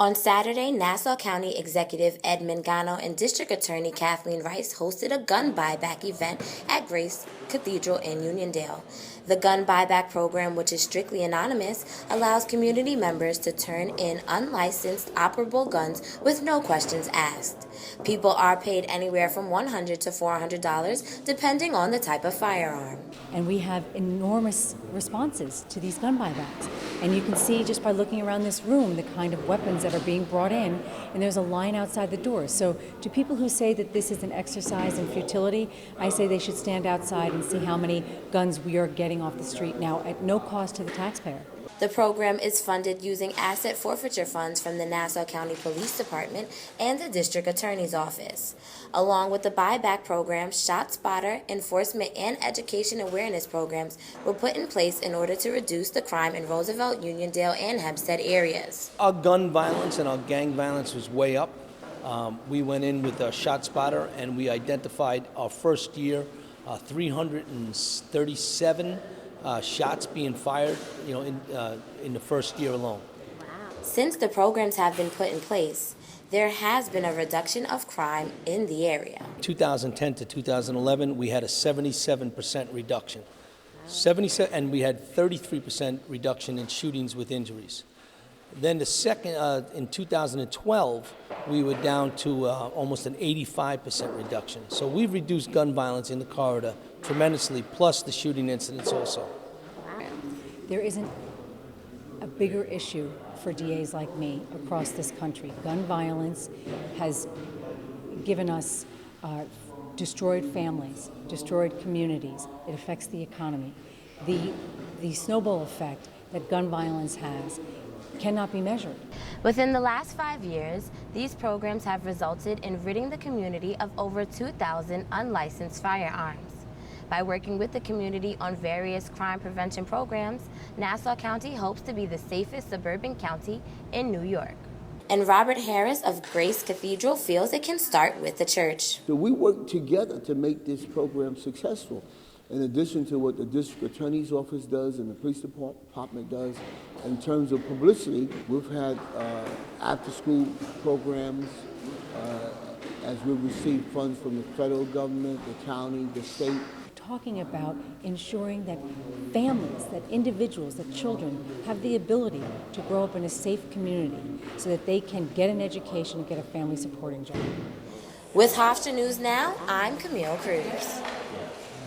On Saturday, Nassau County Executive Ed Mangano and District Attorney Kathleen Rice hosted a gun buyback event at Grace Cathedral in Uniondale. The gun buyback program, which is strictly anonymous, allows community members to turn in unlicensed operable guns with no questions asked. People are paid anywhere from $100 to $400, depending on the type of firearm. And we have enormous responses to these gun buybacks. And you can see just by looking around this room the kind of weapons that are being brought in, and there's a line outside the door. So to people who say that this is an exercise in futility, I say they should stand outside and see how many guns we are getting off the street now at no cost to the taxpayer. The program is funded using asset forfeiture funds from the Nassau County Police Department and the District Attorney's Office. Along with the buyback program, shot spotter, enforcement, and education awareness programs were put in place in order to reduce the crime in Roosevelt, Uniondale, and Hempstead areas. Our gun violence and our gang violence was way up. We went in with a shot spotter and we identified our first year 337 shots being fired, in the first year alone. Wow. Since the programs have been put in place, there has been a reduction of crime in the area. 2010 to 2011, we had a 77% reduction. 77, and we had 33% reduction in shootings with injuries. Then the second, in 2012, we were down to almost an 85% reduction. So we've reduced gun violence in the corridor tremendously, plus the shooting incidents also. There isn't a bigger issue for DAs like me across this country. Gun violence has given us destroyed families, destroyed communities. It affects the economy. The snowball effect that gun violence has cannot be measured. Within the last 5 years, these programs have resulted in ridding the community of over 2,000 unlicensed firearms. By working with the community on various crime prevention programs, Nassau County hopes to be the safest suburban county in New York. And Robert Harris of Grace Cathedral feels it can start with the church. So we work together to make this program successful. In addition to what the District Attorney's Office does and the Police Department does, in terms of publicity, we've had after-school programs as we've received funds from the federal government, the county, the state. Talking about ensuring that families, that individuals, that children have the ability to grow up in a safe community so that they can get an education and get a family supporting job. With Hofstra News Now, I'm Camille Cruz.